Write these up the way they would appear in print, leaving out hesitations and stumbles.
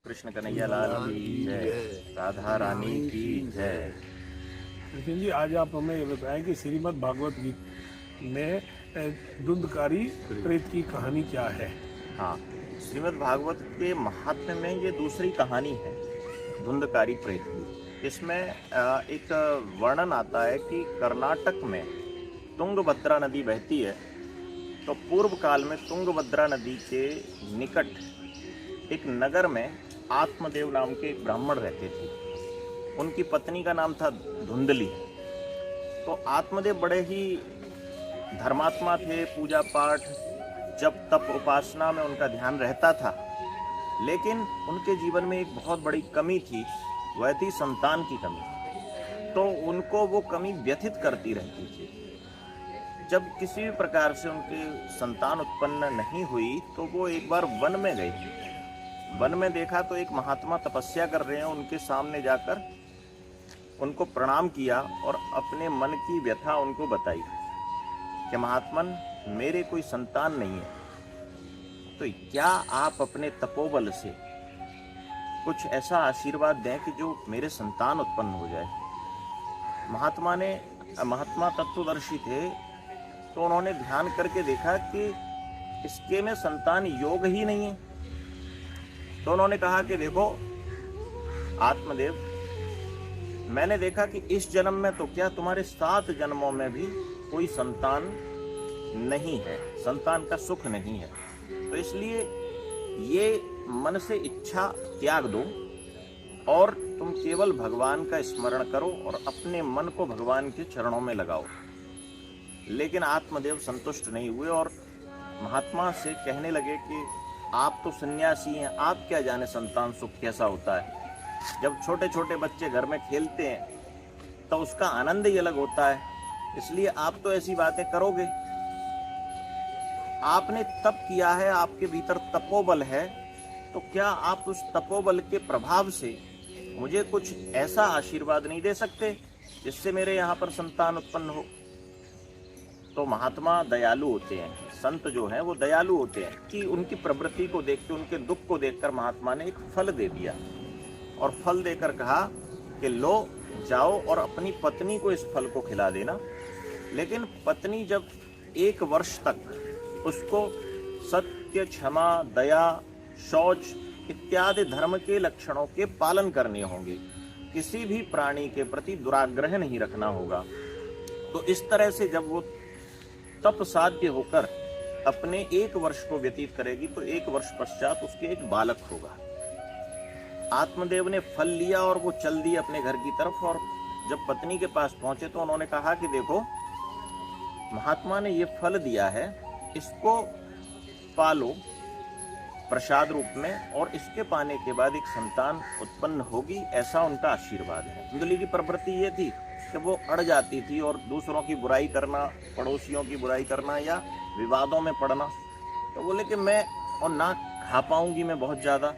कृष्ण कन्हैया लाल की जय, राधा रानी की जय। नितिन जी, आज आप हमें ये बताएं कि श्रीमद् भागवत गीता में धुंधकारी प्रेत की कहानी क्या है। हाँ, श्रीमद् भागवत के महात्म्य में ये दूसरी कहानी है धुंधकारी प्रेत की। इसमें एक वर्णन आता है कि कर्नाटक में तुंगभद्रा नदी बहती है। तो पूर्व काल में तुंगभद्रा नदी के निकट एक नगर में आत्मदेव नाम के एक ब्राह्मण रहते थे। उनकी पत्नी का नाम था धुंधली। तो आत्मदेव बड़े ही धर्मात्मा थे, पूजा पाठ जप तप उपासना में उनका ध्यान रहता था। लेकिन उनके जीवन में एक बहुत बड़ी कमी थी, वह थी संतान की कमी। तो उनको वो कमी व्यथित करती रहती थी। जब किसी भी प्रकार से उनके संतान उत्पन्न नहीं हुई तो वो एक बार वन में गए। वन में देखा तो एक महात्मा तपस्या कर रहे हैं। उनके सामने जाकर उनको प्रणाम किया और अपने मन की व्यथा उनको बताई कि महात्मन, मेरे कोई संतान नहीं है, तो क्या आप अपने तपोबल से कुछ ऐसा आशीर्वाद दें कि जो मेरे संतान उत्पन्न हो जाए। महात्मा तत्वदर्शी थे, तो उन्होंने ध्यान करके देखा कि इसके में संतान योग ही नहीं है। तो उन्होंने कहा कि देखो आत्मदेव, मैंने देखा कि इस जन्म में तो क्या, तुम्हारे 7 जन्मों में भी कोई संतान नहीं है, संतान का सुख नहीं है। तो इसलिए ये मन से इच्छा त्याग दो और तुम केवल भगवान का स्मरण करो और अपने मन को भगवान के चरणों में लगाओ। लेकिन आत्मदेव संतुष्ट नहीं हुए और महात्मा से कहने लगे कि आप तो सन्यासी हैं, आप क्या जाने संतान सुख कैसा होता है। जब छोटे छोटे बच्चे घर में खेलते हैं तो उसका आनंद ही अलग होता है, इसलिए आप तो ऐसी बातें करोगे। आपने तप किया है, आपके भीतर तपोबल है, तो क्या आप उस तपोबल के प्रभाव से मुझे कुछ ऐसा आशीर्वाद नहीं दे सकते जिससे मेरे यहाँ पर संतान उत्पन्न हो। तो महात्मा दयालु होते हैं, संत जो हैं वो दयालु होते हैं कि उनकी प्रवृत्ति को देख के, उनके दुख को देखकर महात्मा ने एक फल दे दिया और फल देकर कहा कि लो जाओ और अपनी पत्नी को इस फल को खिला देना। लेकिन पत्नी जब 1 वर्ष तक उसको सत्य, क्षमा, दया, शौच इत्यादि धर्म के लक्षणों के पालन करने होंगे, किसी भी प्राणी के प्रति दुराग्रह नहीं रखना होगा। तो इस तरह से जब वो तप साध्य होकर अपने 1 वर्ष को व्यतीत करेगी तो 1 वर्ष पश्चात उसके एक बालक होगा। आत्मदेव ने फल लिया और वो चल दिए अपने घर की तरफ। और जब पत्नी के पास पहुंचे तो उन्होंने कहा कि देखो, महात्मा ने ये फल दिया है, इसको पालो प्रसाद रूप में और इसके पाने के बाद एक संतान उत्पन्न होगी, ऐसा उनका आशीर्वाद है। धुंधली की प्रवृत्ति ये थी कि वो अड़ जाती थी और दूसरों की बुराई करना, पड़ोसियों की बुराई करना या विवादों में पड़ना। तो बोले कि मैं और ना खा पाऊंगी मैं बहुत ज़्यादा।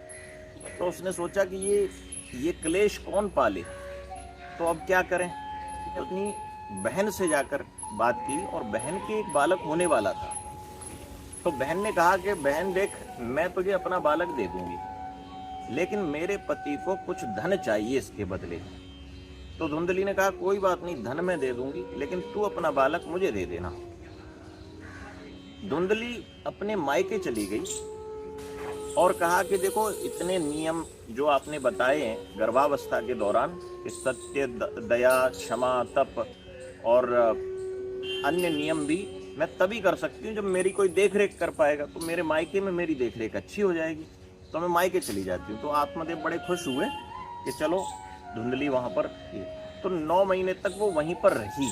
तो उसने सोचा कि ये क्लेश कौन पाले, तो अब क्या करें। तो अपनी बहन से जाकर बात की और बहन के एक बालक होने वाला था। तो बहन ने कहा कि बहन देख, मैं तुझे अपना बालक दे दूंगी, लेकिन मेरे पति को कुछ धन चाहिए इसके बदले। तो धुंधली ने कहा कोई बात नहीं, धन मैं दे दूंगी, लेकिन तू अपना बालक मुझे दे देना। धुंधली अपने मायके चली गई और कहा कि देखो, इतने नियम जो आपने बताए हैं गर्भावस्था के दौरान कि सत्य, दया, क्षमा, तप और अन्य नियम भी मैं तभी कर सकती हूँ जब मेरी कोई देख रेख कर पाएगा। तो मेरे मायके में मेरी देख रेख अच्छी हो जाएगी, तो मैं मायके चली जाती हूँ। तो आत्मदेव बड़े खुश हुए कि चलो धुंधली वहाँ पर थी। तो 9 महीने तक वो वहीं पर रही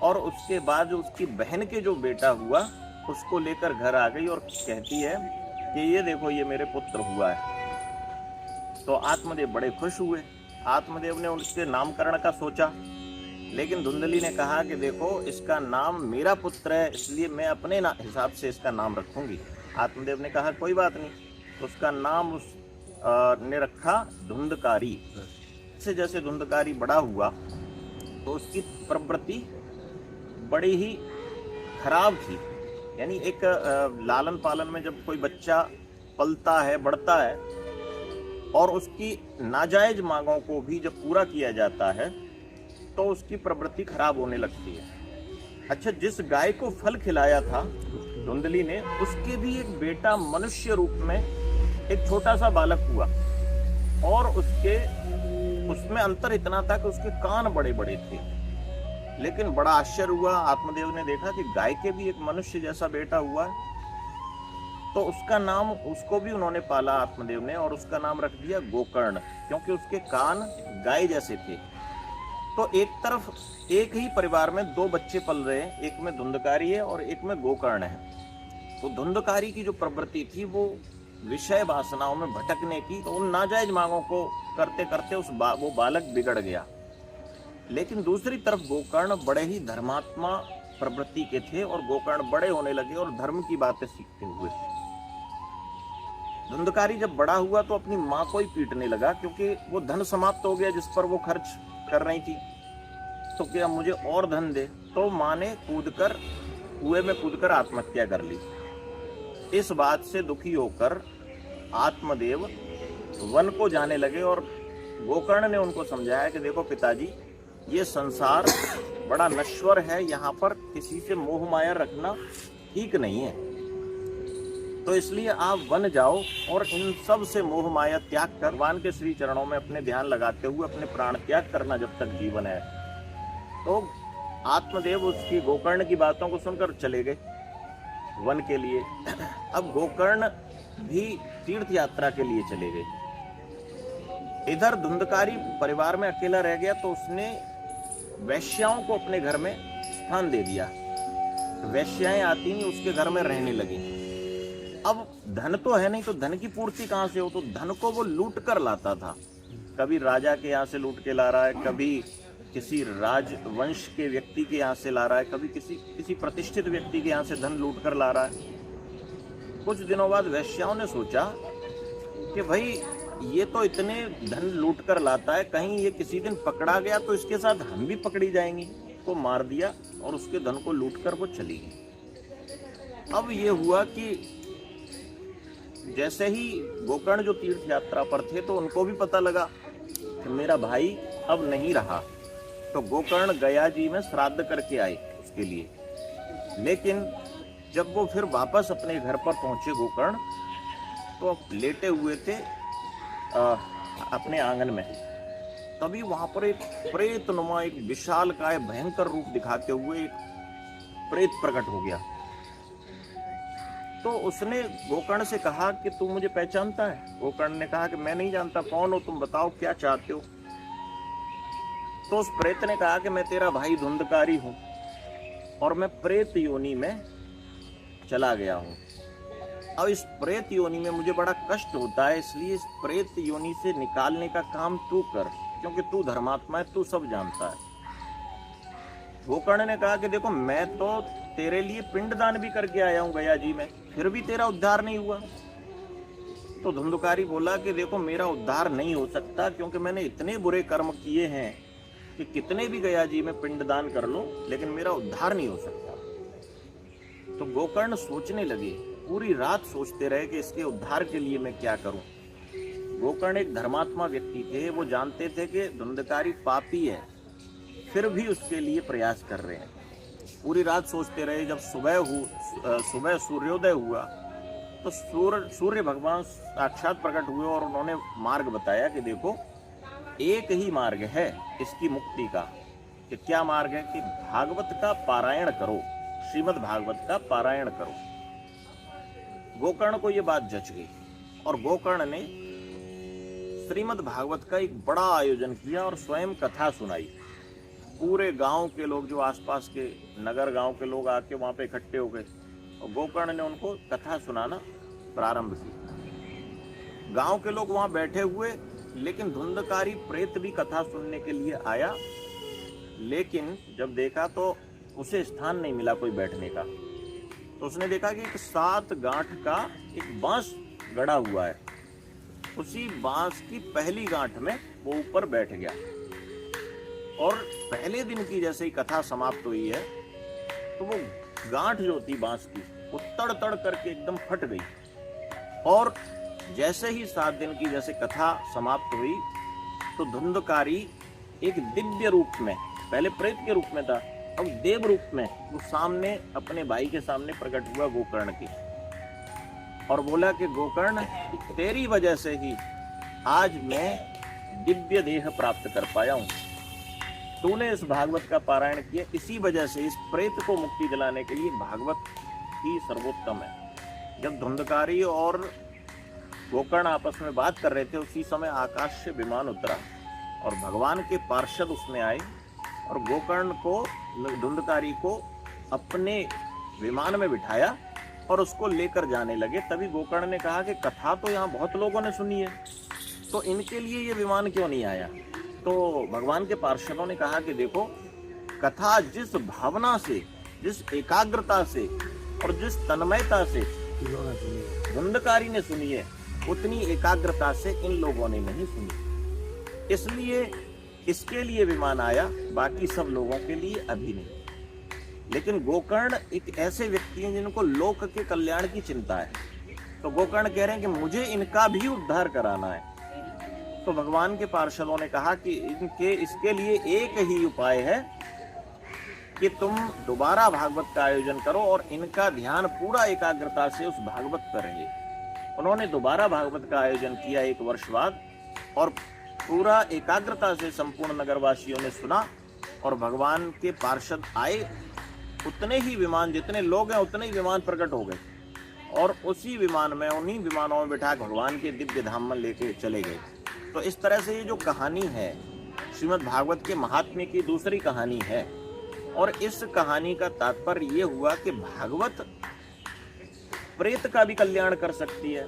और उसके बाद उसकी बहन के जो बेटा हुआ उसको लेकर घर आ गई और कहती है कि ये देखो, ये मेरे पुत्र हुआ है। तो आत्मदेव बड़े खुश हुए। आत्मदेव ने उसके नामकरण का सोचा, लेकिन धुंधली ने कहा कि देखो, इसका नाम मेरा पुत्र है, इसलिए मैं अपने हिसाब से इसका नाम रखूंगी। आत्मदेव ने कहा कोई बात नहीं। तो उसका नाम ने रखा धुंधकारी। से जैसे धुंधकारी बड़ा हुआ तो उसकी प्रवृत्ति बड़ी ही खराब थी। यानी एक लालन पालन में जब कोई बच्चा पलता है, बढ़ता है, और उसकी नाजायज मांगों को भी जब पूरा किया जाता है तो उसकी प्रवृत्ति खराब होने लगती है। अच्छा, जिस गाय को फल खिलाया था धुंधली ने, उसके भी एक बेटा मनुष्य रूप में एक छोटा सा बालक हुआ, और उसमें अंतर इतना था कि उसके कान बड़े बड़े थे। लेकिन बड़ा आश्चर्य हुआ, आत्मदेव ने देखा कि गाय के भी एक मनुष्य जैसा बेटा हुआ, तो उसका नाम, उसको भी उन्होंने पाला आत्मदेव ने, और उसका नाम रख दिया गोकर्ण, क्योंकि उसके कान गाय जैसे थे। तो एक तरफ एक ही परिवार में दो बच्चे पल रहे हैं, एक में धुंधकारी है और एक में गोकर्ण है। तो धुंधकारी की जो प्रवृत्ति थी वो विषय वासनाओं में भटकने की, तो उन नाजायज मांगों को करते करते वो बालक बिगड़ गया। लेकिन दूसरी तरफ गोकर्ण बड़े ही धर्मात्मा प्रवृत्ति के थे, और गोकर्ण बड़े होने लगे और धर्म की बातें सीखते हुए। धुंधकारी जब बड़ा हुआ तो अपनी माँ को ही पीटने लगा, क्योंकि वो धन समाप्त हो गया जिस पर वो खर्च कर रही थी। तो क्या मुझे और धन दे। तो माँ ने कुएं में कूदकर आत्महत्या कर ली। इस बात से दुखी होकर आत्मदेव वन को जाने लगे, और गोकर्ण ने उनको समझाया कि देखो पिताजी, ये संसार बड़ा नश्वर है, यहाँ पर किसी से मोह माया रखना ठीक नहीं है। तो इसलिए आप वन जाओ और इन सब से मोह माया त्याग कर भगवान के श्री चरणों में अपने ध्यान लगाते हुए अपने प्राण त्याग करना जब तक जीवन है। तो आत्मदेव उसकी गोकर्ण की बातों को सुनकर चले गए वन के लिए। अब गोकर्ण भी तीर्थ यात्रा के लिए चले गए। इधर धुंधकारी परिवार में अकेला रह गया, तो उसने वैश्याओं को अपने घर में स्थान दे दिया। वैश्याएं आती नहीं, उसके घर में रहने लगी। अब धन तो है नहीं, तो धन की पूर्ति कहां से हो, तो धन को वो लूट कर लाता था। कभी राजा के यहाँ से लूट के ला रहा है, कभी किसी राजवंश के व्यक्ति के यहाँ से ला रहा है, कभी किसी प्रतिष्ठित व्यक्ति के यहाँ से धन लूट कर ला रहा है। कुछ दिनों बाद वैश्याओं ने सोचा कि भाई ये तो इतने धन लूट कर लाता है, कहीं ये किसी दिन पकड़ा गया तो इसके साथ हम भी पकड़ी जाएंगी। तो मार दिया और उसके धन को लूट कर वो चली गई। अब ये हुआ कि जैसे ही गोकर्ण जो तीर्थ यात्रा पर थे, तो उनको भी पता लगा कि मेरा भाई अब नहीं रहा। तो गोकर्ण गया जी में श्राद्ध करके आए उसके लिए। लेकिन जब वो फिर वापस अपने घर पर पहुंचे गोकर्ण, तो लेटे हुए थे अपने आंगन में। तभी वहां पर एक प्रेतनुमा, एक विशालकाय भयंकर रूप दिखाते हुए एक प्रेत प्रकट हो गया। तो उसने गोकर्ण से कहा कि तू मुझे पहचानता है? गोकर्ण ने कहा कि मैं नहीं जानता, कौन हो तुम, बताओ क्या चाहते हो। तो उस प्रेत ने कहा कि मैं तेरा भाई धुंधकारी हूं और मैं प्रेत योनि में चला गया हूं। अब इस प्रेत योनि में मुझे बड़ा कष्ट होता है, इसलिए इस प्रेत योनि से निकालने का काम तू कर, क्योंकि तू धर्मात्मा है, तू सब जानता है। गोकर्ण ने कहा कि देखो, मैं तो तेरे लिए पिंडदान भी करके आया हूं गया जी में, फिर भी तेरा उद्धार नहीं हुआ। तो धुंधकारी बोला कि देखो, मेरा उद्धार नहीं हो सकता, क्योंकि मैंने इतने बुरे कर्म किए हैं कि कितने भी गया जी में पिंडदान कर लो, लेकिन मेरा उद्धार नहीं हो सकता। तो गोकर्ण सोचने लगे, पूरी रात सोचते रहे कि इसके उद्धार के लिए मैं क्या करूं। गोकर्ण एक धर्मात्मा व्यक्ति थे, वो जानते थे कि धुंधकारी पापी है, फिर भी उसके लिए प्रयास कर रहे हैं। पूरी रात सोचते रहे। जब सुबह सूर्योदय हुआ तो सूर्य भगवान साक्षात प्रकट हुए और उन्होंने मार्ग बताया कि देखो, एक ही मार्ग है इसकी मुक्ति का। कि क्या मार्ग है? कि भागवत का पारायण करो, श्रीमद् भागवत का पारायण करो। गोकर्ण को यह बात जच गई और गोकर्ण ने श्रीमद् भागवत का एक बड़ा आयोजन किया और स्वयं कथा सुनाई। पूरे गांव के लोग, जो आसपास के नगर गांव के लोग आके वहां पे इकट्ठे हो गए और गोकर्ण ने उनको कथा सुनाना प्रारंभ की। गांव के लोग वहां बैठे हुए, लेकिन धुंधकारी प्रेत भी कथा सुनने के लिए आया, लेकिन जब देखा तो उसे स्थान नहीं मिला कोई बैठने का। तो उसने देखा कि एक 7 गांठ का एक बांस गड़ा हुआ है। उसी बांस की पहली गांठ में वो ऊपर बैठ गया और पहले दिन की जैसे ही कथा समाप्त हुई है तो वो गांठ जो थी बांस की, वो तड़ तड़ करके एकदम फट गई और जैसे ही 7 दिन की जैसे कथा समाप्त हुई तो धुंधकारी एक दिव्य रूप में, पहले प्रेत के रूप में था, अब देव रूप में वो सामने अपने भाई के सामने प्रकट हुआ गोकर्ण की, और बोला कि गोकर्ण, तेरी वजह से ही आज मैं दिव्य देह प्राप्त कर पाया हूं। तूने इस भागवत का पारायण किया, इसी वजह से इस प्रेत को मुक्ति दिलाने के लिए भागवत ही सर्वोत्तम है। जब धुंधकारी और गोकर्ण आपस में बात कर रहे थे, उसी समय आकाश से विमान उतरा और भगवान के पार्षद उसमें आए और गोकर्ण को, धुंधकारी को अपने विमान में बिठाया और उसको लेकर जाने लगे। तभी गोकर्ण ने कहा कि कथा तो यहाँ बहुत लोगों ने सुनी है, तो इनके लिए ये विमान क्यों नहीं आया? तो भगवान के पार्षदों ने कहा कि देखो, कथा जिस भावना से, जिस एकाग्रता से और जिस तन्मयता से धुंधकारी ने सुनी है, उतनी एकाग्रता से इन लोगों ने नहीं सुनी। इसलिए इसके लिए विमान आया, बाकी सब लोगों के लिए अभी नहीं। लेकिन गोकर्ण एक ऐसे व्यक्ति हैं जिनको लोक के कल्याण की चिंता है, तो गोकर्ण कह रहे हैं कि मुझे इनका भी उद्धार कराना है। तो भगवान के पार्षदों ने कहा कि इसके लिए एक ही उपाय है कि तुम दोबारा भागवत का आयोजन करो और इनका ध्यान पूरा एकाग्रता से उस भागवत पर रहे। उन्होंने दोबारा भागवत का आयोजन किया 1 वर्ष बाद, और पूरा एकाग्रता से संपूर्ण नगरवासियों ने सुना, और भगवान के पार्षद आए, उतने ही विमान, जितने लोग हैं उतने ही विमान प्रकट हो गए, और उसी विमान में, उन्हीं विमानों में बिठा भगवान के दिव्य धाम में लेके चले गए। तो इस तरह से ये जो कहानी है श्रीमद् भागवत के महात्म्य की दूसरी कहानी है, और इस कहानी का तात्पर्य ये हुआ कि भागवत प्रेत का भी कल्याण कर सकती है।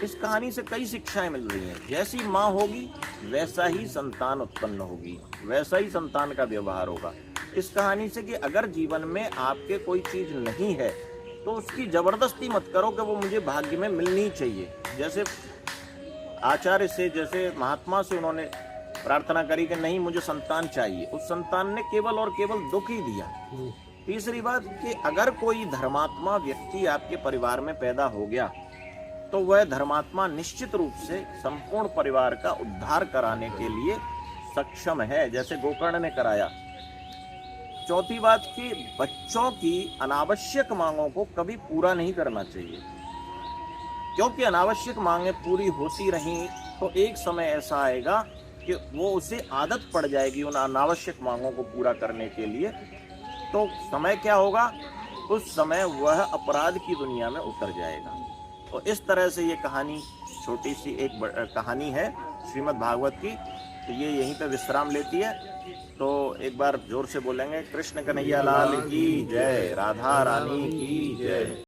इस कहानी से कई शिक्षाएं मिल रही हैं। जैसी माँ होगी वैसा ही संतान उत्पन्न होगी, वैसा ही संतान का व्यवहार होगा। इस कहानी से कि अगर जीवन में आपके कोई चीज नहीं है तो उसकी जबरदस्ती मत करो कि वो मुझे भाग्य में मिलनी चाहिए। जैसे आचार्य से, जैसे महात्मा से उन्होंने प्रार्थना करी कि नहीं मुझे संतान चाहिए, उस संतान ने केवल और केवल दुख ही दिया। तीसरी बात कि अगर कोई धर्मात्मा व्यक्ति आपके परिवार में पैदा हो गया तो वह धर्मात्मा निश्चित रूप से संपूर्ण परिवार का उद्धार कराने के लिए सक्षम है, जैसे गोकर्ण ने कराया। चौथी बात कि बच्चों की अनावश्यक मांगों को कभी पूरा नहीं करना चाहिए, क्योंकि अनावश्यक मांगें पूरी होती रहीं तो एक समय ऐसा आएगा कि वो उसे आदत पड़ जाएगी उन अनावश्यक मांगों को पूरा करने के लिए। तो समय क्या होगा, उस समय वह अपराध की दुनिया में उतर जाएगा। तो इस तरह से ये कहानी, छोटी सी एक कहानी है श्रीमद् भागवत की, तो ये यहीं पे विश्राम लेती है। तो एक बार जोर से बोलेंगे, कृष्ण कन्हैया लाल की जय, राधा रानी की जय।